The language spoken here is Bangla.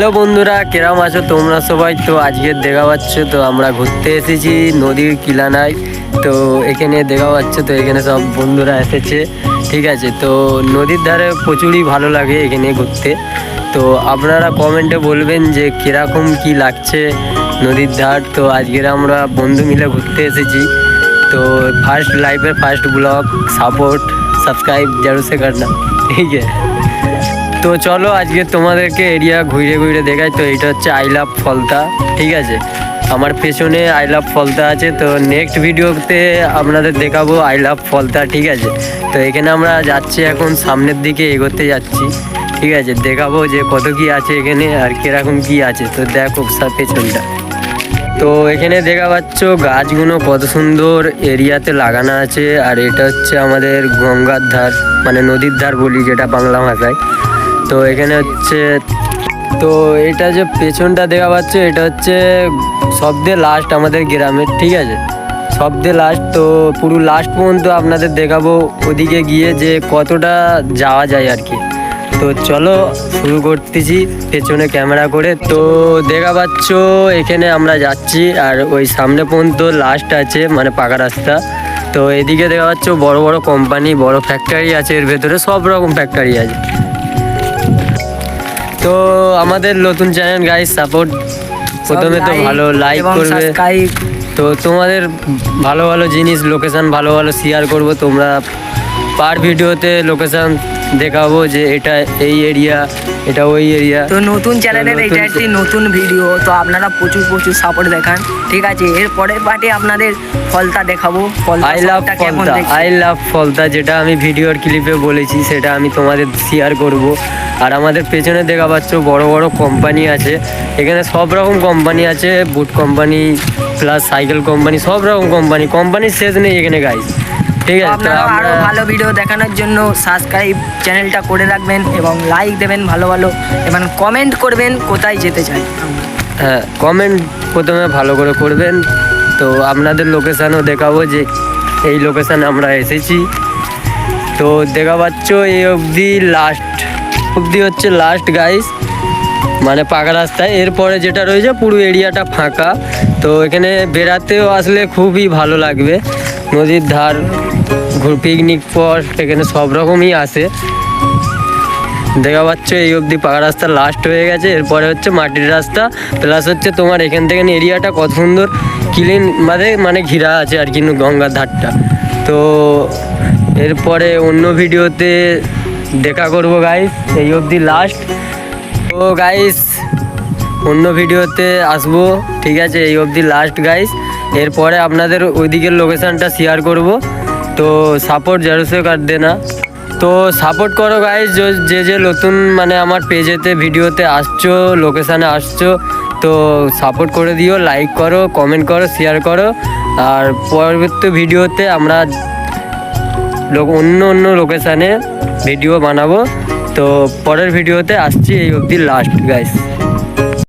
হ্যালো বন্ধুরা, কেরাম আছো তোমরা সবাই? তো আজকে দেখা পাচ্ছ তো আমরা ঘুরতে এসেছি নদীর কিনারায়। তো এখানে দেখা পাচ্ছ তো এখানে সব বন্ধুরা এসেছে, ঠিক আছে। তো নদীর ধারে প্রচুরই ভালো লাগে এখানে ঘুরতে। তো আপনারা কমেন্টে বলবেন যে কীরকম কি লাগছে নদীর ধার। তো আজকের আমরা বন্ধু মিলে ঘুরতে এসেছি। তো ফার্স্ট লাইফের ফার্স্ট ব্লগ, সাপোর্ট সাবস্ক্রাইব जरूर से करना, ঠিক আছে। তো চলো আজকে তোমাদেরকে এরিয়া ঘুরে ঘুরে দেখাই। তো এটা হচ্ছে আই লাভ ফলতা, ঠিক আছে। আমার পেছনে আই লাভ ফলতা আছে। তো নেক্সট ভিডিওতে আপনাদের দেখাবো আই লাভ ফলতা, ঠিক আছে। তো এখানে আমরা যাচ্ছি, এখন সামনের দিকে এগোতে যাচ্ছি, ঠিক আছে। দেখাবো যে কত কি আছে এখানে আর কিরকম কি আছে। তো দেখো সব পেছনটা। তো এখানে দেখা পাচ্ছ গাছগুলো কত সুন্দর এরিয়াতে লাগানো আছে। আর এটা হচ্ছে আমাদের গঙ্গার ধার, মানে নদীর ধার বলি যেটা বাংলা ভাষায়। তো এখানে হচ্ছে, তো এটা যে পেছনটা দেখা পাচ্ছ এটা হচ্ছে সবচেয়ে লাস্ট আমাদের গ্রামের, ঠিক আছে। সবচেয়ে লাস্ট। তো পুরো লাস্ট পর্যন্ত আপনাদের দেখাবো ওদিকে গিয়ে যে কতটা যাওয়া যায় আর কি। তো চলো শুরু করতেছি পেছনে ক্যামেরা করে। তো দেখা পাচ্ছ এখানে আমরা যাচ্ছি আর ওই সামনে পর্যন্ত লাস্ট আছে, মানে পাকা রাস্তা। তো এদিকে দেখা পাচ্ছ বড় বড় কোম্পানি, বড় ফ্যাক্টরি আছে, এর ভেতরে সব রকম ফ্যাক্টরি আছে। তো আমাদের নতুন চ্যানেল গাইস, সাপোর্ট প্রথমে তো ভালো লাইক করবে। তো তোমাদের ভালো ভালো জিনিস, লোকেশান ভালো ভালো শেয়ার করবো। তোমরা পার ভিডিওতে লোকেশান দেখাবো যে এটা এই এরিয়া, এটা ওই এরিয়া। তো নতুন চ্যানেলের এটা একটি নতুন ভিডিও, তো আপনারা প্রচুর প্রচুর সাপোর্ট দেখান, ঠিক আছে। এর পরের পার্টে আপনাদের ফলতা দেখাবো। I love Falta, I love Falta যেটা আমি ভিডিওর ক্লিপে বলেছি সেটা আমি তোমাদের শেয়ার করব। আর আমাদের পেছনে দেখা পাচ্ছ বড় বড় কোম্পানি আছে, এখানে সব রকম কোম্পানি আছে, বুট কোম্পানি প্লাস সাইকেল কোম্পানি, সব রকম কোম্পানির শেষ নেই এখানে গাইস, ঠিক আছে। আপনারা আরও ভালো ভিডিও দেখানোর জন্য সাবস্ক্রাইব চ্যানেলটা করে রাখবেন এবং লাইক দেবেন ভালো ভালো, এবং কমেন্ট করবেন কোথায় যেতে চাই। হ্যাঁ, কমেন্ট প্রথমে ভালো করে করবেন। তো আপনাদের লোকেশানও দেখাবো যে এই লোকেশানে আমরা এসেছি। তো দেখা পাচ্ছ এই অবধি হচ্ছে লাস্ট গাইস, মানে পাকা রাস্তায়। এরপরে যেটা রয়েছে পুরো এরিয়াটা ফাঁকা। তো এখানে বেড়াতেও আসলে খুবই ভালো লাগবে। নদীর ধার, পিকনিক স্পট, এখানে সব রকমই আসে। দেখা পাচ্ছ এই অবধি পাকা রাস্তা লাস্ট হয়ে গেছে। এরপরে হচ্ছে মাটির রাস্তা, প্লাস হচ্ছে তোমার এখান থেকে এরিয়াটা কত সুন্দর ক্লিন, মানে ঘিরা আছে আর কি গঙ্গার ধারটা। তো এরপরে অন্য ভিডিওতে দেখা করবো গাইস, এই অবধি লাস্ট। তো গাইস অন্য ভিডিওতে আসবো, ঠিক আছে। এই অবধি লাস্ট গাইস, এরপরে আপনাদের ওইদিকের লোকেশানটা শেয়ার করব। তো সাপোর্ট जरूर से कर देना। তো সাপোর্ট করো গাইস, যে নতুন মানে আমার পেজেতে ভিডিওতে আসছো, লোকেশানে আসছো, তো সাপোর্ট করে দিও, লাইক করো, কমেন্ট করো, শেয়ার করো। আর পরবর্তী ভিডিওতে আমরা অন্য লোকেশানে ভিডিও বানাবো। তো পরের ভিডিওতে আসছি, এই অবধি লাস্ট গাইস।